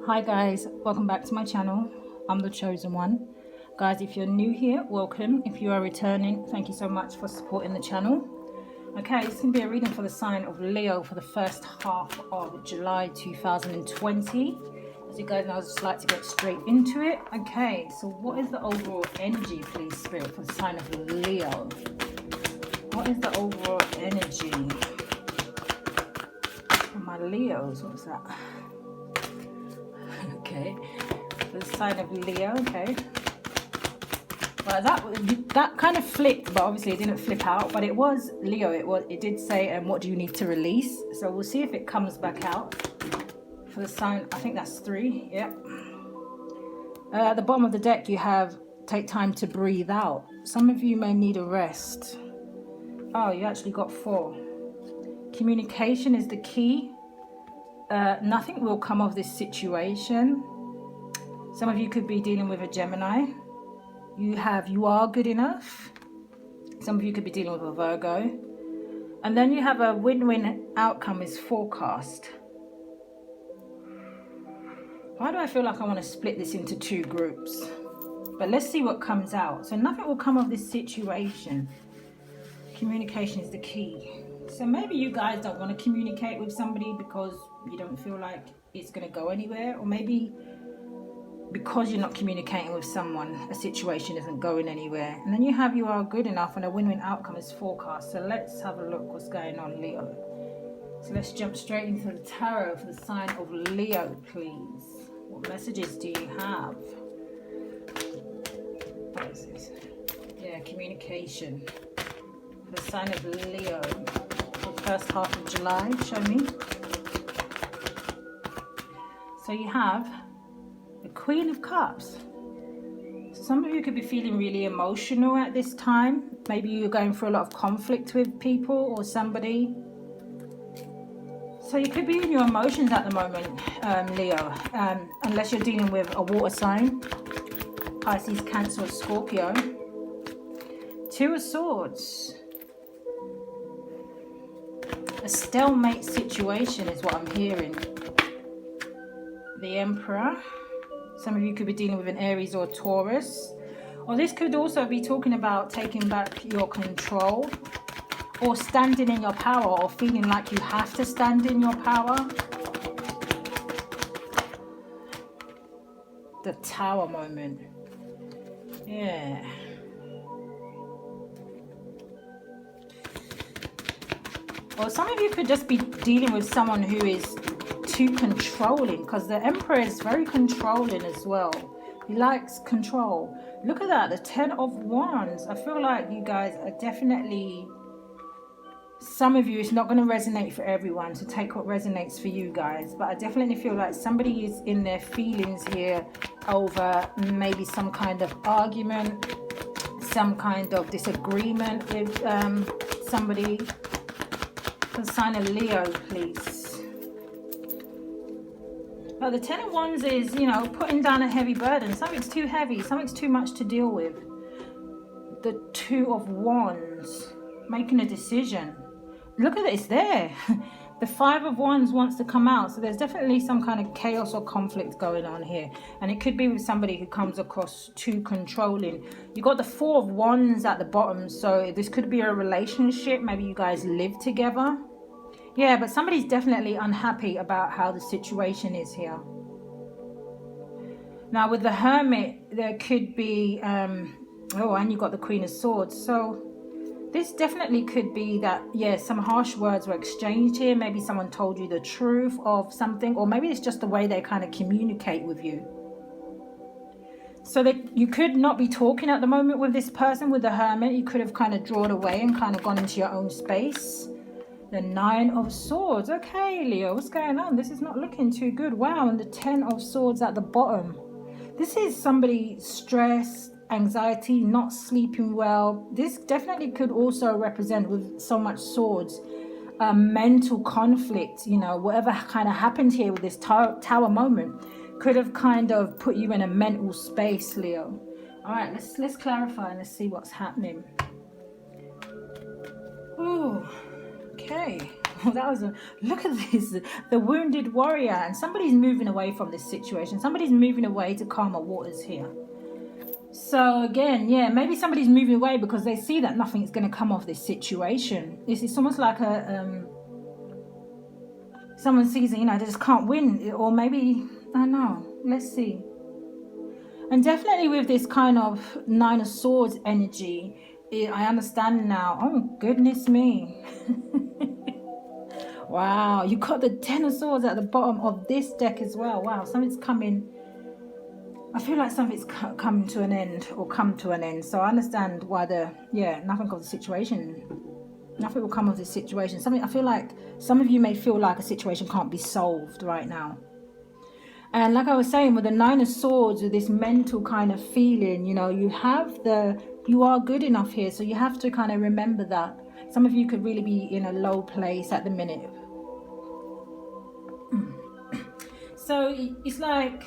Hi guys, welcome back to my channel. I'm the chosen one. Guys, if you're new here, welcome. If you are returning, thank you so much for supporting the channel. Okay, it's going to be a reading for the sign of Leo for the first half of July 2020. As you guys know, I just like to get straight into it. Okay, so what is the overall energy, please, Spirit, for the sign of Leo? What is the overall energy for my Leos? What's that? Okay, the sign of Leo. Okay, well, that kind of flipped, but obviously it didn't flip out, but it was Leo. It did say what do you need to release, so we'll see if it comes back out for the sign. I think that's 3. Yep. At the bottom of the deck you have take time to breathe out. Some of you may need a rest. Oh, you actually got 4. Communication is the key. Nothing will come of this situation. Some of you could be dealing with a Gemini. You are good enough. Some of you could be dealing with a Virgo. And then you have a win-win outcome is forecast. Why do I feel like I want to split this into 2 groups? But let's see what comes out. So nothing will come of this situation. Communication is the key. So maybe you guys don't want to communicate with somebody because you don't feel like it's going to go anywhere, or maybe because you're not communicating with someone, a situation isn't going anywhere. And then you have you are good enough, and a win-win outcome is forecast. So let's have a look what's going on, Leo. So let's jump straight into the tarot for the sign of Leo, please. What messages do you have? What is this? Yeah, communication. The sign of Leo for the first half of July. Show me. So you have the Queen of Cups. So some of you could be feeling really emotional at this time. Maybe you're going through a lot of conflict with people or somebody. So you could be in your emotions at the moment, Leo, unless you're dealing with a water sign, Pisces, Cancer, or Scorpio. 2 of Swords. A stalemate situation is what I'm hearing. The Emperor. Some of you could be dealing with an Aries or Taurus. Or this could also be talking about taking back your control, or standing in your power, or feeling like you have to stand in your power. The Tower moment. Yeah. Or some of you could just be dealing with someone who is too controlling, because the Emperor is very controlling as well. He likes control. Look at that, the 10 of Wands. I feel like you guys are definitely, some of you, it's not going to resonate for everyone, so take what resonates for you guys. But I definitely feel like somebody is in their feelings here over maybe some kind of argument, some kind of disagreement with somebody. For the sign of Leo, please. Well, the 10 of Wands is, putting down a heavy burden. Something's too heavy. Something's too much to deal with. The 2 of Wands, making a decision. Look at it, it's there. The 5 of Wands wants to come out. So there's definitely some kind of chaos or conflict going on here. And it could be with somebody who comes across too controlling. You got the 4 of Wands at the bottom. So this could be a relationship. Maybe you guys live together. Yeah, but somebody's definitely unhappy about how the situation is here. Now with the Hermit, there could be, and you got the Queen of Swords. So this definitely could be that, some harsh words were exchanged here. Maybe someone told you the truth of something, or maybe it's just the way they kind of communicate with you. So that you could not be talking at the moment with this person. With the Hermit, you could have kind of drawn away and kind of gone into your own space. The 9 of Swords. Okay, Leo, what's going on? This is not looking too good. Wow, and the 10 of Swords at the bottom. This is somebody stressed, anxiety, not sleeping well. This definitely could also represent, with so much swords, mental conflict. Whatever kind of happened here with this tower moment could have kind of put you in a mental space, Leo. All right, let's clarify and let's see what's happening. Ooh. Okay, Well, that was a look at this, the wounded warrior, and somebody's moving away from this situation. Somebody's moving away to calmer waters here. So again, yeah, maybe somebody's moving away because they see that nothing's going to come off this situation. It's almost like a someone sees it, you know, they just can't win, or maybe I don't know. Let's see. And definitely with this kind of Nine of Swords energy, I understand now. Oh goodness me. Wow, you got the Ten of Swords at the bottom of this deck as well. Wow, something's coming. I feel like something's come to an end or come to an end. So I understand why nothing of the situation. Nothing will come of this situation. I feel like some of you may feel like a situation can't be solved right now. And like I was saying, with the Nine of Swords, with this mental kind of feeling, you know, you are good enough here. So you have to kind of remember that. Some of you could really be in a low place at the minute. So it's like,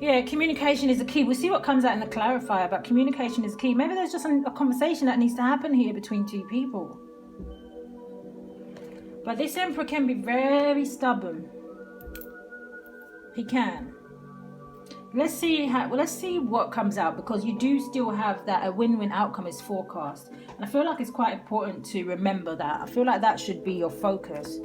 yeah, communication is the key. We'll see what comes out in the clarifier, but communication is key. Maybe there's just a conversation that needs to happen here between two people. But this Emperor can be very stubborn. He can. Let's see what comes out, because you do still have that a win-win outcome is forecast. And I feel like it's quite important to remember that. I feel like that should be your focus.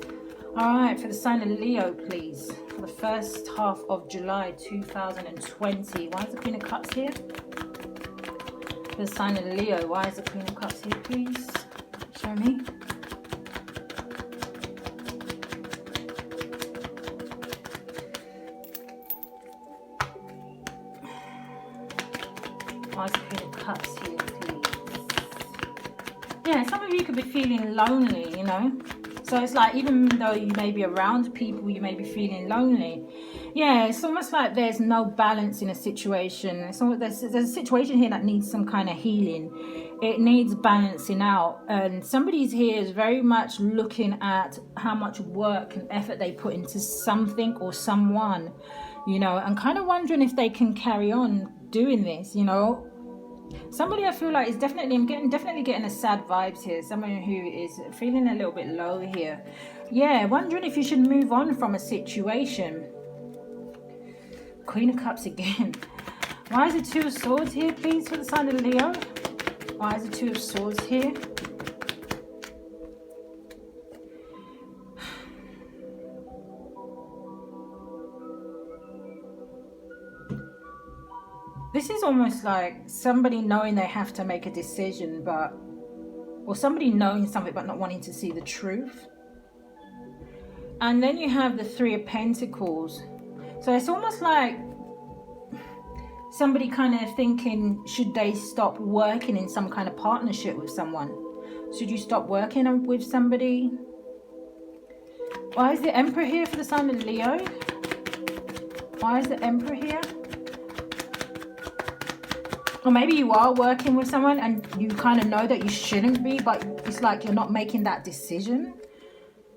All right, for the sign of Leo, please. For the first half of July 2020. Why is the Queen of Cups here? For the sign of Leo, why is the Queen of Cups here, please? Show me. Why is the Queen of Cups here, please? Yeah, some of you could be feeling lonely, you know. So it's like, even though you may be around people, you may be feeling lonely. Yeah, it's almost like there's no balance in a situation. There's a situation here that needs some kind of healing. It needs balancing out. And somebody's here is very much looking at how much work and effort they put into something or someone, you know, and kind of wondering if they can carry on doing this, you know. Somebody I feel like is definitely getting a sad vibes here. Someone who is feeling a little bit low here. Yeah, wondering if you should move on from a situation. Queen of Cups again. Why is the Two of Swords here, please, for the sign of Leo? Why is the Two of Swords here? This is almost like somebody knowing they have to make a decision, or somebody knowing something but not wanting to see the truth. And then you have the Three of Pentacles. So it's almost like somebody kind of thinking, should they stop working in some kind of partnership with someone? Should you stop working with somebody? Why is the Emperor here for the sign of Leo? Why is the Emperor here? Or maybe you are working with someone and you kind of know that you shouldn't be, but it's like you're not making that decision.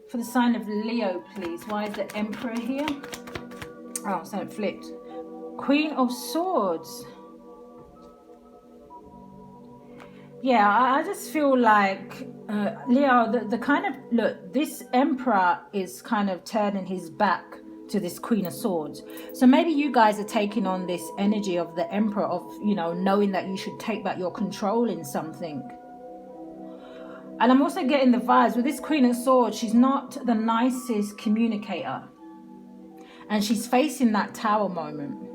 For the sign of Leo, please. Why is the Emperor here? Oh, so it flipped. Queen of Swords. Yeah, I just feel like, Leo, the kind of, look, this Emperor is kind of turning his back to this Queen of Swords. So maybe you guys are taking on this energy of the Emperor, of, you know, knowing that you should take back your control in something. And I'm also getting the vibes with this Queen of Swords, she's not the nicest communicator. And she's facing that Tower moment.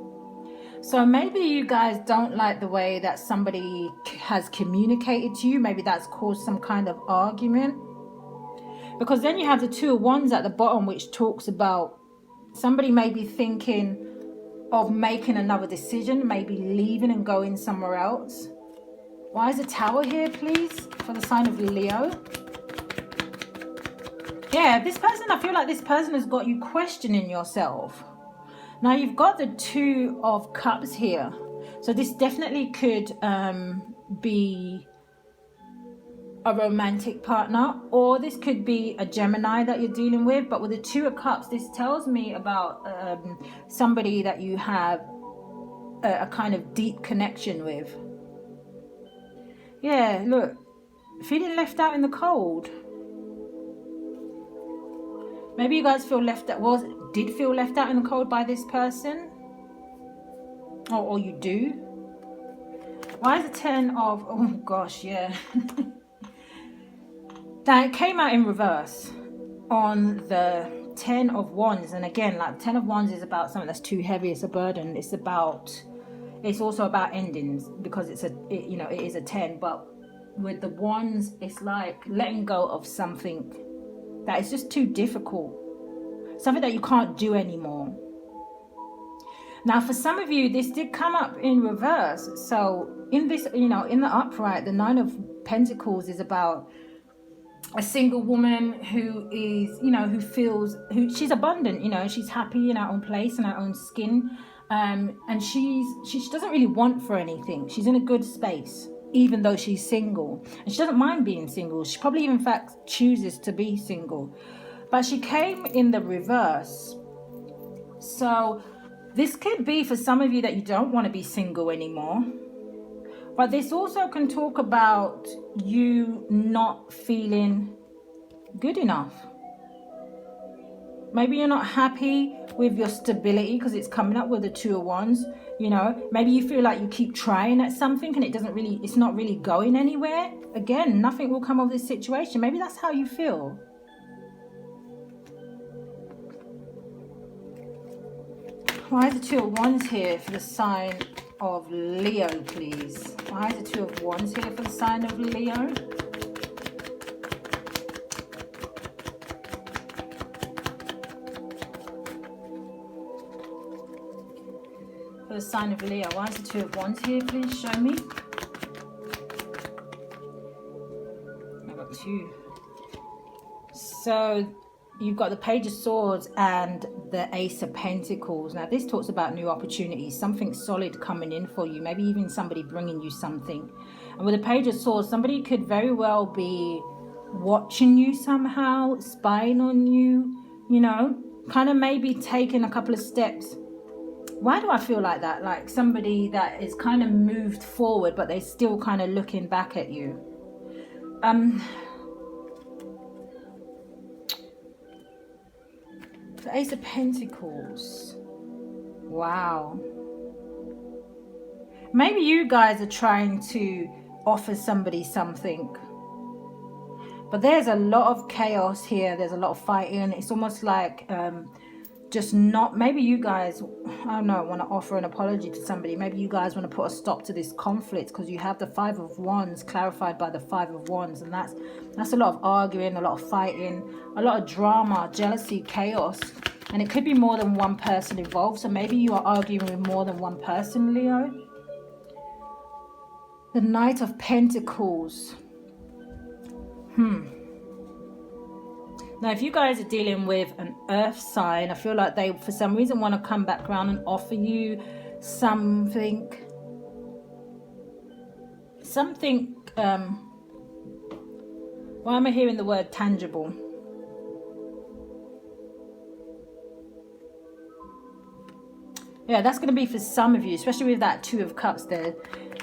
So maybe you guys don't like the way that somebody has communicated to you. Maybe that's caused some kind of argument. Because then you have the Two of Wands at the bottom, which talks about somebody may be thinking of making another decision, maybe leaving and going somewhere else. Why is the Tower here, please, for the sign of Leo? Yeah, this person, I feel like this person has got you questioning yourself. Now you've got the Two of Cups here. So this definitely could be a romantic partner, or this could be a Gemini that you're dealing with. But with the Two of Cups, this tells me about somebody that you have a kind of deep connection with. Yeah, look, feeling left out in the cold. Maybe you guys feel left out, did feel left out in the cold by this person. Or you do. Why is the 10 of, oh gosh, yeah. That came out in reverse on the 10 of Wands. And again, like 10 of Wands is about something that's too heavy. It's a burden. It's also about endings, because it is a 10. But with the Wands, it's like letting go of something that is just too difficult. Something that you can't do anymore. Now, for some of you, this did come up in reverse. So in this, in the upright, the 9 of Pentacles is about a single woman who is, she's abundant, she's happy in her own place, in her own skin. And she doesn't really want for anything. She's in a good space, even though she's single. And she doesn't mind being single. She probably, in fact, chooses to be single. But she came in the reverse. So this could be for some of you that you don't want to be single anymore. But this also can talk about you not feeling good enough. Maybe you're not happy with your stability, because it's coming up with the 2 of Wands. Maybe you feel like you keep trying at something and it's not really going anywhere. Again, nothing will come of this situation. Maybe that's how you feel. Why is the 2 of Wands here for the sign of Leo, please? Why is the 2 of Wands here for the sign of Leo? For the sign of Leo, why is the 2 of Wands here? Please show me. I got 2. So you've got the Page of Swords and the Ace of Pentacles. Now this talks about new opportunities, something solid coming in for you, maybe even somebody bringing you something. And with the Page of Swords, somebody could very well be watching you somehow, spying on you, kind of maybe taking a couple of steps. Why do I feel like that? Like somebody that is kind of moved forward, but they're still kind of looking back at you. The Ace of Pentacles. Wow. Maybe you guys are trying to offer somebody something. But there's a lot of chaos here. There's a lot of fighting. It's almost like maybe you guys, I don't know, want to offer an apology to somebody. Maybe you guys want to put a stop to this conflict, because you have the 5 of Wands clarified by the 5 of Wands. And that's a lot of arguing, a lot of fighting, a lot of drama, jealousy, chaos. And it could be more than one person involved. So maybe you are arguing with more than one person, Leo. The Knight of Pentacles. Now, if you guys are dealing with an earth sign, I feel like they, for some reason, want to come back around and offer you something. Why am I hearing the word tangible? Yeah, that's going to be for some of you, especially with that 2 of Cups there.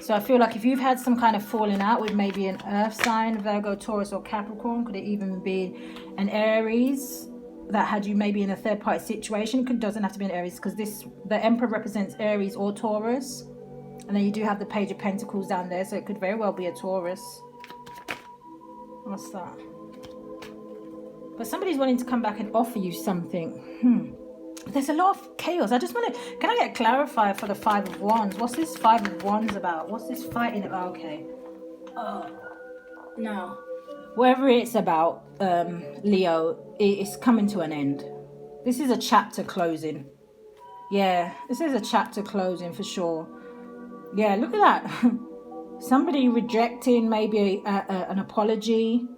So I feel like if you've had some kind of falling out with maybe an earth sign, Virgo, Taurus or Capricorn, could it even be an Aries that had you maybe in a third party situation? It doesn't have to be an Aries, because the Emperor represents Aries or Taurus. And then you do have the Page of Pentacles down there, so it could very well be a Taurus. What's that? But somebody's wanting to come back and offer you something. There's a lot of chaos. I just want to, can I get clarified for the 5 of Wands? What's this 5 of Wands about? What's this fighting about? Okay. No. Whatever it's about, Leo, it's coming to an end. This is a chapter closing. Yeah, this is a chapter closing for sure. Yeah, look at that. Somebody rejecting maybe an apology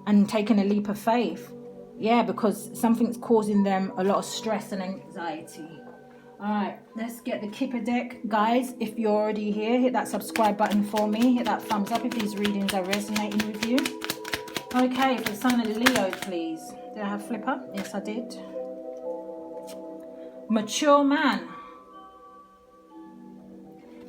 and taking a leap of faith. Yeah, because something's causing them a lot of stress and anxiety. All right, let's get the Kipper deck. Guys, if you're already here, hit that subscribe button for me. Hit that thumbs up if these readings are resonating with you. Okay, for the sign of Leo, please. Did I have flipper? Yes, I did. Mature man.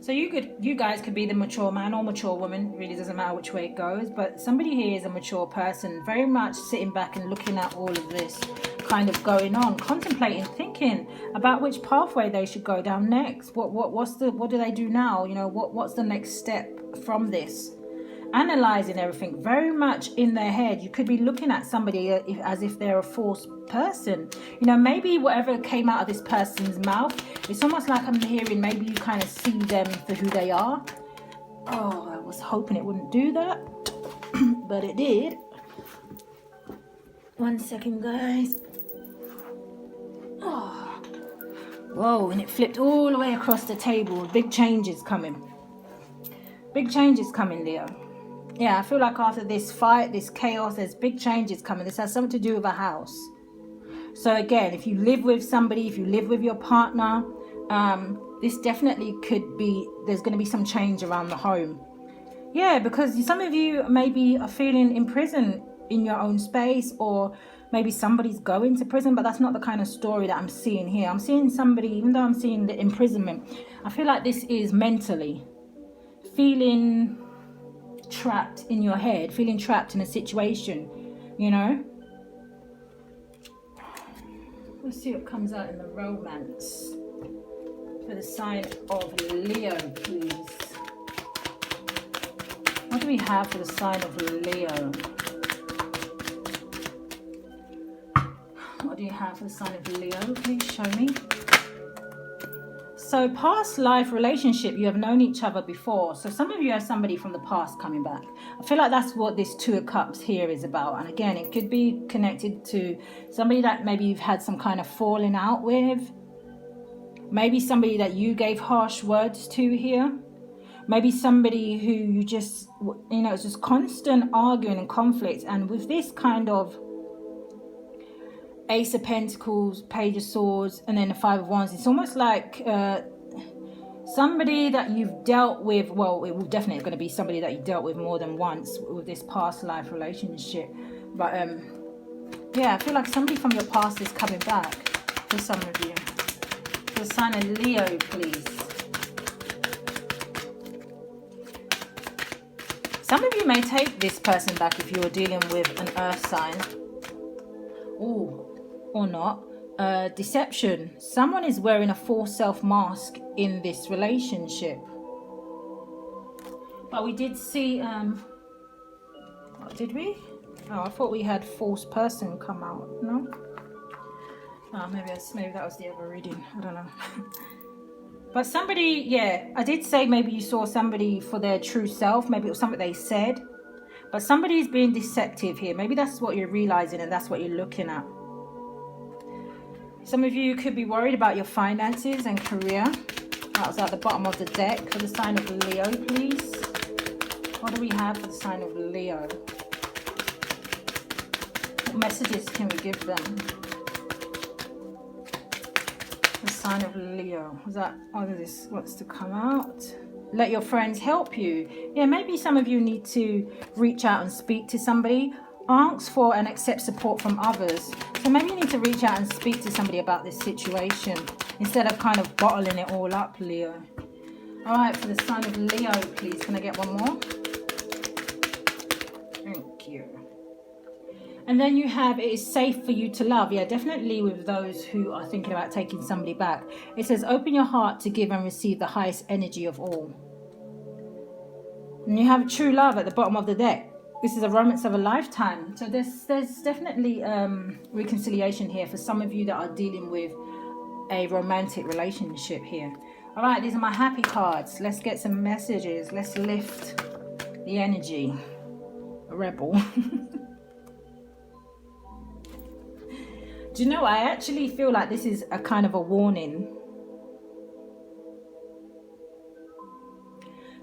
So you guys could be the mature man or mature woman. It really doesn't matter which way it goes. But somebody here is a mature person, very much sitting back and looking at all of this kind of going on, contemplating, thinking about which pathway they should go down next. What do they do now? You know, what's the next step from this? Analyzing everything very much in their head. You could be looking at somebody as if they're a false person. You know, maybe whatever came out of this person's mouth, it's almost like I'm hearing maybe you kind of see them for who they are. Oh, I was hoping it wouldn't do that, but it did. 1 second, guys. Oh. Whoa, and it flipped all the way across the table. Big changes coming. Big changes coming, Leo. Yeah, I feel like after this fight, this chaos, there's big changes coming. This has something to do with a house. So again, if you live with somebody, if you live with your partner, this definitely could be, there's going to be some change around the home. Yeah, because some of you maybe are feeling imprisoned in your own space, or maybe somebody's going to prison, but that's not the kind of story that I'm seeing here. I'm seeing somebody, even though I'm seeing the imprisonment, I feel like this is mentally feeling trapped in your head, feeling trapped in a situation, you know. Let's see what comes out in the romance for the sign of Leo, please. What do we have for the sign of Leo? What do you have for the sign of Leo? Please show me. So past life relationship, you have known each other before. So some of you have somebody from the past coming back. I feel like that's what this Two of Cups here is about. And again, it could be connected to somebody that maybe you've had some kind of falling out with. Maybe somebody that you gave harsh words to here. Maybe somebody who you just, you know, it's just constant arguing and conflict. And with this kind of Ace of Pentacles, Page of Swords, and then the Five of Wands, it's almost like somebody that you've dealt with. Well, it will definitely going to be somebody that you dealt with more than once with this past life relationship. But yeah, I feel like somebody from your past is coming back for some of you. For the sign of Leo, please. Some of you may take this person back if you're dealing with an earth sign. Ooh. Or not. Deception. Someone is wearing a false self mask in this relationship. But we did see what did we? Oh, I thought we had false person come out. No? Oh, maybe that was the other reading. I don't know. But somebody, yeah, I did say maybe you saw somebody for their true self. Maybe it was something they said. But somebody's being deceptive here. Maybe that's what you're realizing and that's what you're looking at. Some of you could be worried about your finances and career. That was at the bottom of the deck. For the sign of Leo, please. What do we have for the sign of Leo? What messages can we give them? The sign of Leo. Was that, oh, this wants to come out. Let your friends help you. Yeah, maybe some of you need to reach out and speak to somebody. Ask for and accept support from others. So maybe you need to reach out and speak to somebody about this situation instead of kind of bottling it all up, Leo. All right, for the sign of Leo, please. Can I get one more? Thank you. And then you have, it is safe for you to love. Yeah, definitely with those who are thinking about taking somebody back. It says, open your heart to give and receive the highest energy of all. And you have true love at the bottom of the deck. This is a romance of a lifetime. So there's definitely reconciliation here for some of you that are dealing with a romantic relationship here. All right, these are my happy cards. Let's get some messages. Let's lift the energy. A rebel. Do you know, I actually feel like this is a kind of a warning.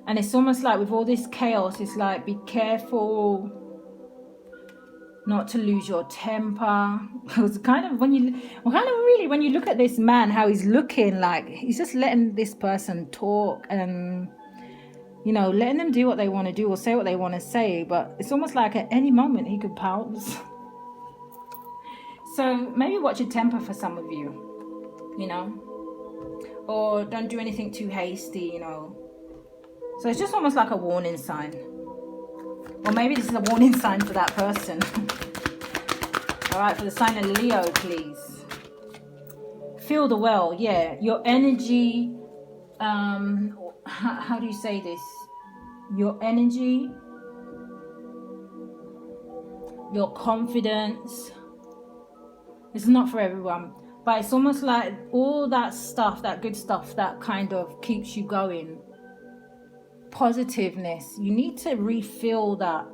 And it's almost like with all this chaos, it's like, be careful not to lose your temper. Because kind of when you look at this man, how he's looking, like he's just letting this person talk and, you know, letting them do what they want to do or say what they want to say. But it's almost like at any moment he could pounce. So maybe watch your temper for some of you, you know, or don't do anything too hasty, you know. So it's just almost like a warning sign. Or maybe this is a warning sign for that person. All right, for the sign of Leo, please. Feel the well. Yeah, your energy. How do you say this? Your energy, your confidence. It's not for everyone, but it's almost like all that stuff, that good stuff that kind of keeps you going. Positiveness. You need to refill that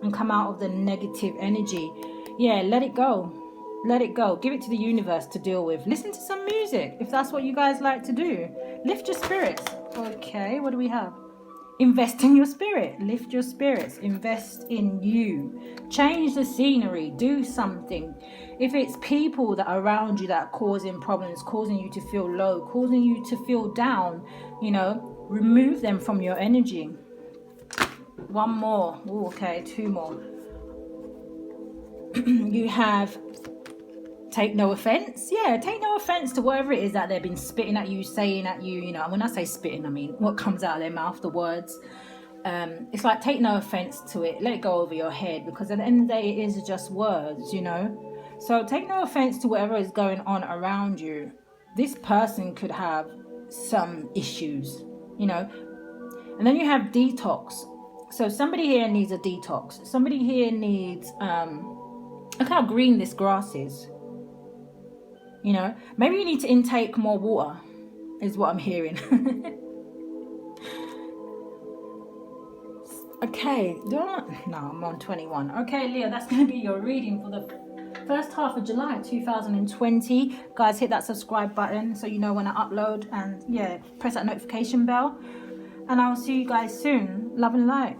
and come out of the negative energy. Yeah, let it go. Let it go. Give it to the universe to deal with. Listen to some music if that's what you guys like to do. Lift your spirits. Okay, what do we have? Invest in your spirit. Lift your spirits. Invest in you. Change the scenery. Do something. If it's people that are around you that are causing problems, causing you to feel low, causing you to feel down, you know, remove them from your energy. One more. Ooh, okay, two more. You have take no offense. Yeah, take no offense to whatever it is that they've been spitting at you, saying at you. You know, when I say spitting, I mean what comes out of their mouth, the words. It's like take no offense to it. Let it go over your head, because at the end of the day, it is just words, you know. So take no offense to whatever is going on around you. This person could have some issues, you know. And then you have detox. So somebody here needs a detox. Somebody here needs look how green this grass is. You know, maybe you need to intake more water, is what I'm hearing. Okay, no, I'm on 21. Okay, Leo, that's going to be your reading for the first half of July 2020. Guys, hit that subscribe button so you know when I upload, and yeah, press that notification bell. And I'll see you guys soon. Love and light.